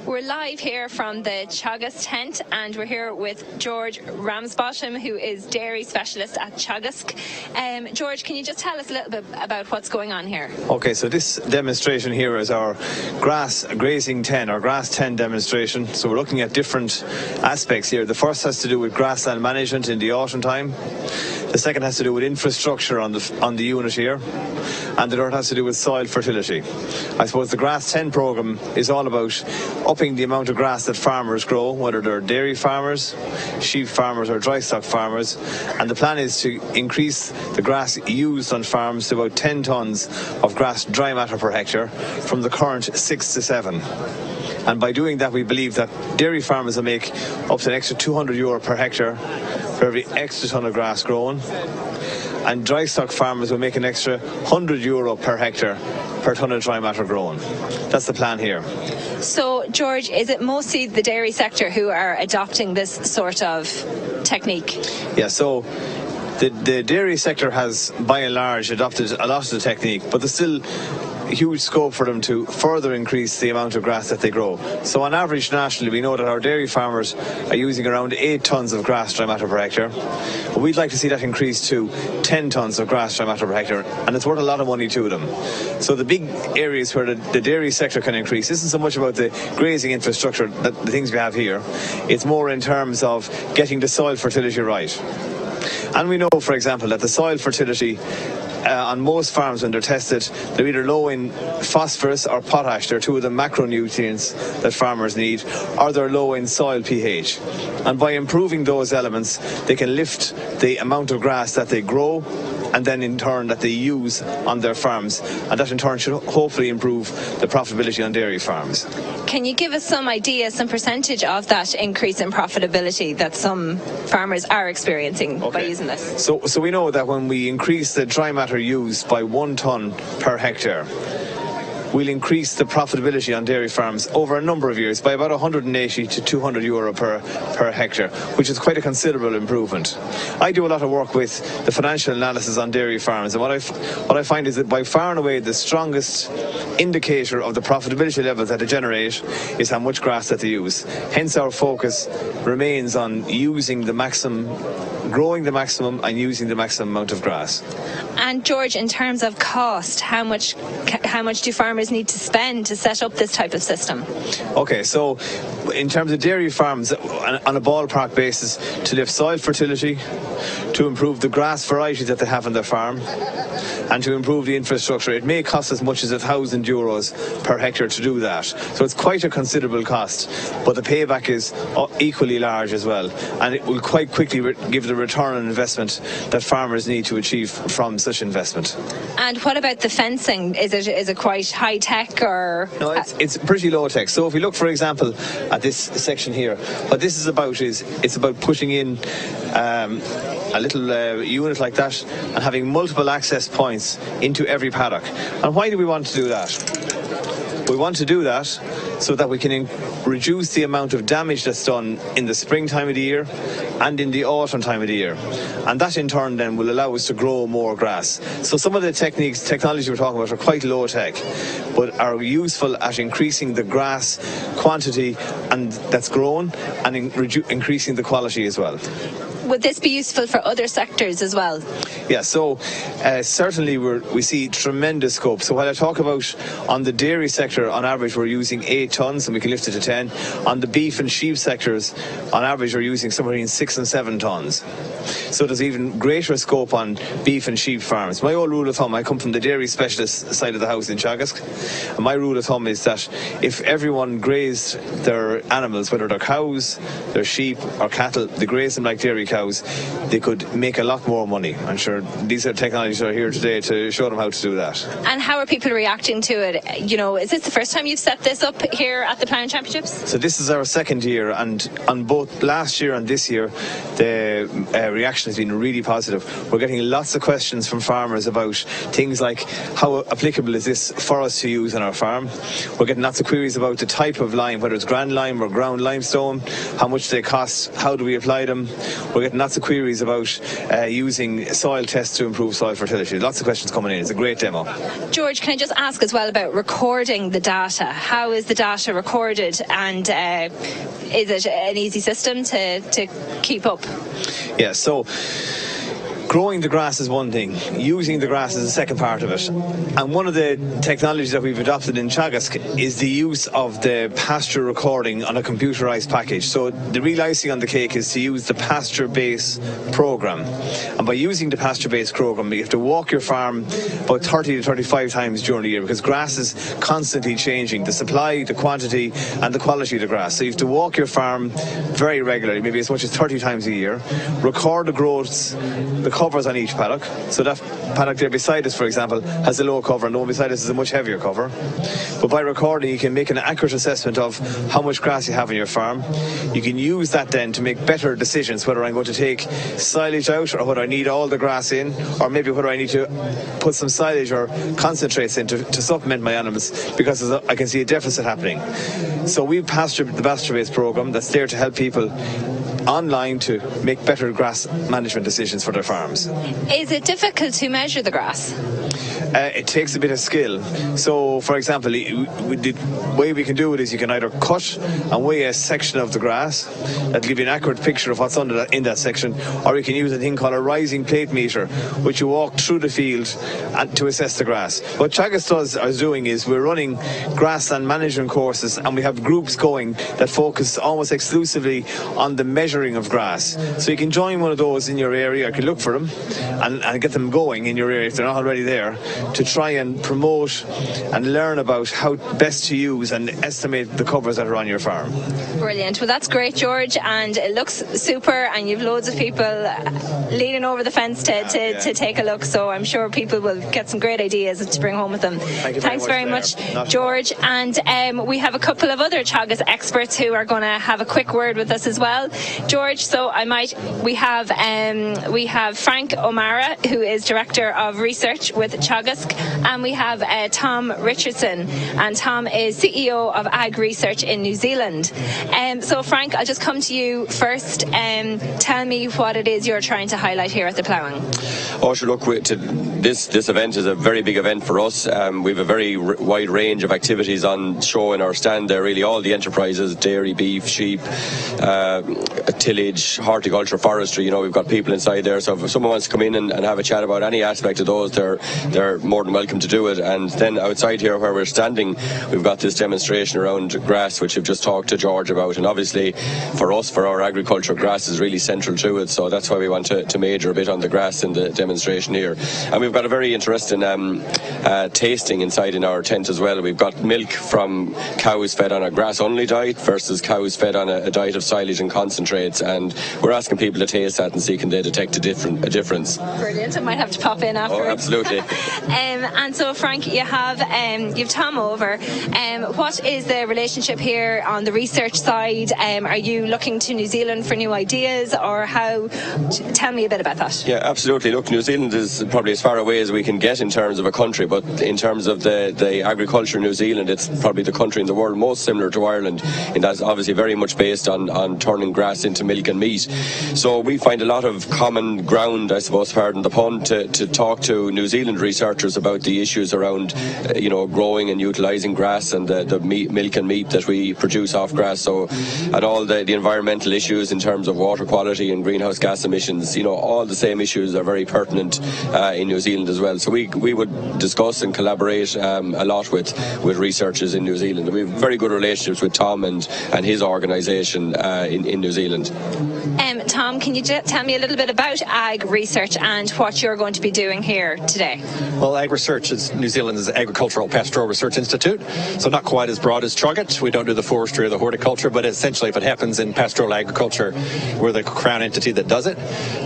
We're live here from the Teagasc tent, and we're here with Geroge Ramsbottom, who is dairy specialist at Teagasc. George, can you just tell us a little bit about what's going on here? Okay, so this demonstration here is our grass grazing 10, our grass 10 demonstration. So we're looking at different aspects here. The first has to do with grassland management in the autumn time. The second has to do with infrastructure on the unit here, and the third has to do with soil fertility. I suppose the Grass 10 programme is all about upping the amount of grass that farmers grow, whether they're dairy farmers, sheep farmers or dry stock farmers, and the plan is to increase the grass used on farms to about 10 tonnes of grass dry matter per hectare from the current 6 to 7. And by doing that, we believe that dairy farmers will make up to an extra €200 per hectare for every extra tonne of grass grown, and dry stock farmers will make an extra €100 per hectare per tonne of dry matter grown. That's the plan here. So, George, is it mostly the dairy sector who are adopting this sort of technique? Yeah, so the dairy sector has, by and large, adopted a lot of the technique, but there's still huge scope for them to further increase the amount of grass that they grow. So on average nationally, we know that our dairy farmers are using around 8 tonnes of grass dry matter per hectare. But we'd like to see that increase to 10 tonnes of grass dry matter per hectare, and it's worth a lot of money to them. So the big areas where the dairy sector can increase isn't so much about the grazing infrastructure, the things we have here. It's more in terms of getting the soil fertility right. And we know, for example, that the soil fertility on most farms, when they're tested, they're either low in phosphorus or potash. They're two of the macronutrients that farmers need, or they're low in soil pH. And by improving those elements, they can lift the amount of grass that they grow, and then in turn that they use on their farms, and that in turn should hopefully improve the profitability on dairy farms. Can you give us some idea, some percentage of that increase in profitability that some farmers are experiencing by using this? So we know that when we increase the dry matter used by 1 tonne per hectare, we'll increase the profitability on dairy farms over a number of years by about €180 to €200 per hectare, which is quite a considerable improvement. I do a lot of work with the financial analysis on dairy farms, and what I find is that by far and away the strongest indicator of the profitability levels that they generate is how much grass that they use. Hence our focus remains on using the maximum, growing the maximum and using the maximum amount of grass. And George, in terms of cost, how much do farmers need to spend to set up this type of system? Okay, so in terms of dairy farms, on a ballpark basis, to lift soil fertility, to improve the grass variety that they have on their farm, and to improve the infrastructure, it may cost as much as €1,000 per hectare to do that. So it's quite a considerable cost, but the payback is equally large as well, and it will quite quickly give the return on investment that farmers need to achieve from such investment. And what about the fencing? Is it quite high tech, or? No, it's pretty low tech. So if we look, for example, at this section here, what this is about it's about putting in a little unit like that and having multiple access points into every paddock. And why do we want to do that? We want to do that so that we can reduce the amount of damage that's done in the spring time of the year and in the autumn time of the year. And that in turn then will allow us to grow more grass. So some of the technology we're talking about are quite low tech, but are useful at increasing the grass quantity and that's grown, and increasing the quality as well. Would this be useful for other sectors as well? Yeah, so certainly we see tremendous scope. So while I talk about on the dairy sector, on average we're using 8 tonnes and we can lift it to 10. On the beef and sheep sectors, on average we're using somewhere between 6 and 7 tonnes. So there's even greater scope on beef and sheep farms. My old rule of thumb, I come from the dairy specialist side of the house in Teagasc, and my rule of thumb is that if everyone grazed their animals, whether they're cows, their sheep or cattle, they graze them like dairy cows, they could make a lot more money. I'm sure these are technologies that are here today to show them how to do that. And how are people reacting to it? You know, is this the first time you've set this up here at the Ploughing Championships? So this is our second year, and on both last year and this year, the reaction has been really positive. We're getting lots of questions from farmers about things like how applicable is this for us to use on our farm. We're getting lots of queries about the type of lime, whether it's grand lime or ground limestone, how much they cost, how do we apply them. We're getting lots of queries about using soil tests to improve soil fertility. Lots of questions coming in. It's a great demo. George, can I just ask as well about recording the data? How is the data recorded, and is it an easy system to keep up? Yeah, so growing the grass is one thing, using the grass is the second part of it. And one of the technologies that we've adopted in Teagasc is the use of the pasture recording on a computerized package. So the real icing on the cake is to use the pasture-based program. And by using the pasture-based program, you have to walk your farm about 30 to 35 times during the year, because grass is constantly changing, the supply, the quantity and the quality of the grass. So you have to walk your farm very regularly, maybe as much as 30 times a year, record the growths, the covers on each paddock. So that paddock there beside us, for example, has a low cover, and the one beside us is a much heavier cover. But by recording, you can make an accurate assessment of how much grass you have on your farm. You can use that then to make better decisions, whether I'm going to take silage out, or whether I need all the grass in, or maybe whether I need to put some silage or concentrates in to supplement my animals, because I can see a deficit happening. So we've the pasture-based program that's there to help people online to make better grass management decisions for their farms. Is it difficult to measure the grass? It takes a bit of skill. So, for example, the way we can do it is you can either cut and weigh a section of the grass. That'll give you an accurate picture of what's in that section. Or you can use a thing called a rising plate meter, which you walk through the field and to assess the grass. What Teagasc is doing is we're running grassland management courses, and we have groups going that focus almost exclusively on the measuring of grass. So you can join one of those in your area. You can look for them and get them going in your area if they're not already there, to try and promote and learn about how best to use and estimate the covers that are on your farm. Brilliant. Well, that's great, George, and it looks super, and you've loads of people leaning over the fence to take a look, so I'm sure people will get some great ideas to bring home with them. Thanks very much, George. And we have a couple of other Teagasc experts who are going to have a quick word with us as well, George. So we have Frank O'Mara, who is Director of Research with Teagasc, and we have Tom Richardson, and Tom is CEO of Ag Research in New Zealand. So Frank, I'll just come to you first. Tell me what it is you're trying to highlight here at the Ploughing. Oh, sure, look, this event is a very big event for us. We have a very wide range of activities on show in our stand there, really all the enterprises, dairy, beef, sheep, tillage, horticulture, forestry. We've got people inside there, so if someone wants to come in and have a chat about any aspect of those, they're more than welcome to do it. And then outside here where we're standing, we've got this demonstration around grass, which we've just talked to George about, and obviously for us, for our agriculture, grass is really central to it, so that's why we want to major a bit on the grass in the demonstration here. And we've got a very interesting tasting inside in our tent as well. We've got milk from cows fed on a grass-only diet versus cows fed on a diet of silage and concentrates, and we're asking people to taste that and see can they detect a difference. Brilliant. I might have to pop in afterwards. Oh, absolutely. And so, Frank, you've Tom over. What is the relationship here on the research side? Are you looking to New Zealand for new ideas, or how? Tell me a bit about that. Yeah, absolutely. Look, New Zealand is probably as far away as we can get in terms of a country, but in terms of the agriculture in New Zealand, it's probably the country in the world most similar to Ireland, and that's obviously very much based on turning grass into milk and meat. So we find a lot of common ground, I suppose, pardon the pun, to talk to New Zealand researchers about the issues around growing and utilising grass and the milk and meat that we produce off grass. So, and all the environmental issues in terms of water quality and greenhouse gas emissions, all the same issues are very pertinent in New Zealand as well. So we would discuss and collaborate a lot with researchers in New Zealand. We have very good relationships with Tom and his organisation in New Zealand. Tom, can you tell me a little bit about Ag Research and what you're going to be doing here today? Well, AgResearch is New Zealand's Agricultural Pastoral Research Institute, so not quite as broad as Teagasc. We don't do the forestry or the horticulture, but essentially if it happens in pastoral agriculture, we're the crown entity that does it.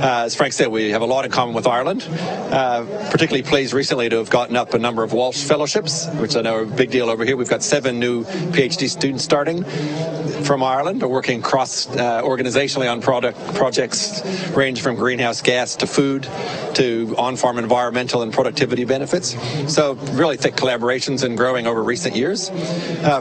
As Frank said, we have a lot in common with Ireland. Particularly pleased recently to have gotten up a number of Walsh Fellowships, which I know are a big deal over here. We've got 7 new PhD students starting from Ireland, working cross-organisationally on projects range from greenhouse gas to food to on-farm environmental and productivity benefits. So really thick collaborations and growing over recent years.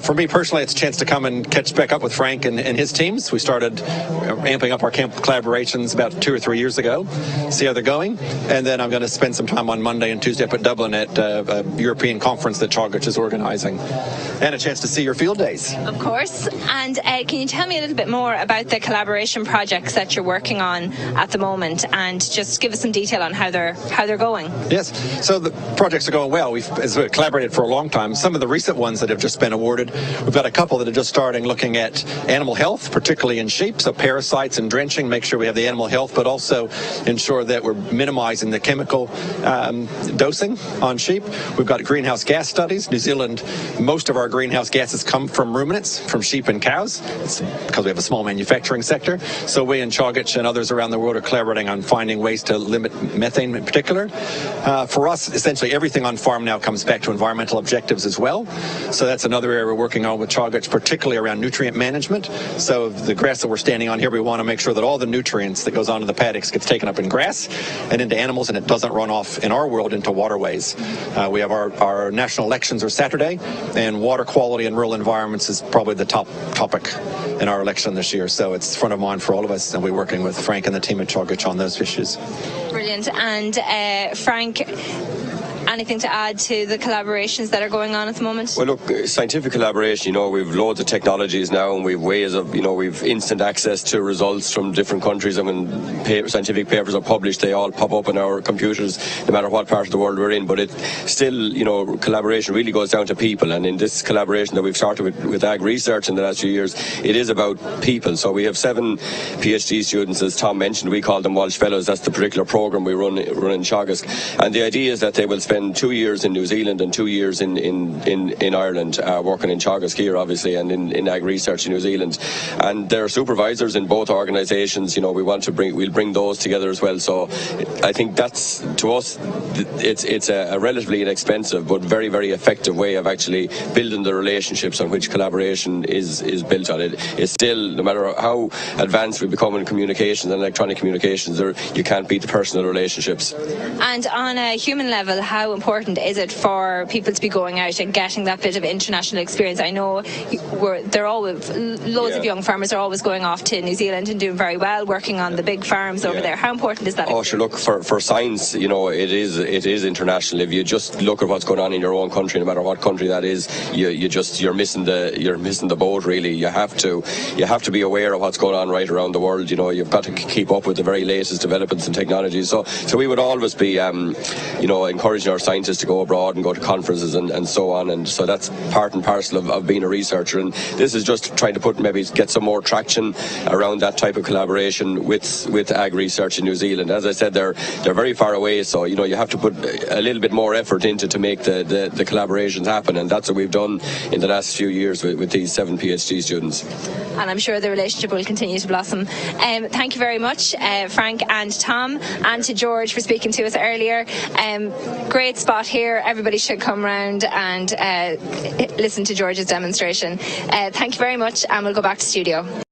For me personally, it's a chance to come and catch back up with Frank and his teams. We started amping up our camp collaborations about 2 or 3 years ago, see how they're going. And then I'm going to spend some time on Monday and Tuesday up at Dublin at a European conference that Teagasc is organising. And a chance to see your field days. Of course. And can you tell me a little bit more about the collaboration projects that you're working on at the moment, and just give us some detail on how they're going? Yes. So the projects are going well. We've collaborated for a long time. Some of the recent ones that have just been awarded, we've got a couple that are just starting looking at animal health, particularly in sheep, so parasites and drenching, make sure we have the animal health, but also ensure that we're minimizing the chemical dosing on sheep. We've got greenhouse gas studies. New Zealand, most of our greenhouse gases come from ruminants, from sheep and cows. It's because we have a small manufacturing sector. So we in Teagasc and others around the world are collaborating on finding ways to limit methane in particular. For us, essentially everything on farm now comes back to environmental objectives as well. So that's another area we're working on with Teagasc, particularly around nutrient management. So the grass that we're standing on here, we want to make sure that all the nutrients that goes onto the paddocks gets taken up in grass and into animals, and it doesn't run off in our world into waterways. We have our national elections are Saturday, and water quality in rural environments is probably the top topic in our election this year. So it's front of mind for all of us, and we're working with Frank and the team at Teagasc on those issues. Brilliant. And Frank, anything to add to the collaborations that are going on at the moment? Well, look, scientific collaboration, we've loads of technologies now, and we've ways of, we've instant access to results from different countries. And when scientific papers are published, they all pop up on our computers, no matter what part of the world we're in. But it still, collaboration really goes down to people. And in this collaboration that we've started with AgResearch in the last few years, it is about people. So we have 7 PhD students, as Tom mentioned. We call them Walsh Fellows. That's the particular program we run in Teagasc. And the idea is that they will spend 2 years in New Zealand and 2 years in Ireland, working in Teagasc here, obviously, and in AgResearch in New Zealand. And there are supervisors in both organisations. We'll bring those together as well. So I think that's, to us, it's a relatively inexpensive but very, very effective way of actually building the relationships on which collaboration is built on. It's still, no matter how advanced we become in communications and electronic communications, you can't beat the personal relationships. And on a human level, how important is it for people to be going out and getting that bit of international experience? I know loads of young farmers are always going off to New Zealand and doing very well, working on the big farms over there. How important is that? Oh, sure. Look, for science, it is international. If you just look at what's going on in your own country, no matter what country that is, you're missing the boat. Really, you have to be aware of what's going on right around the world. You've got to keep up with the very latest developments and technologies. So we would always be, encouraging our scientists to go abroad and go to conferences and so on. And so that's part and parcel of being a researcher. And this is just trying to get some more traction around that type of collaboration with AgResearch in New Zealand. As I said, they're very far away, so you have to put a little bit more effort into to make the collaborations happen, and that's what we've done in the last few years with these 7 PhD students. And I'm sure the relationship will continue to blossom. Thank you very much, Frank and Tom, and to George for speaking to us earlier. Great spot here. Everybody should come round and listen to George's demonstration. Thank you very much, and we'll go back to studio.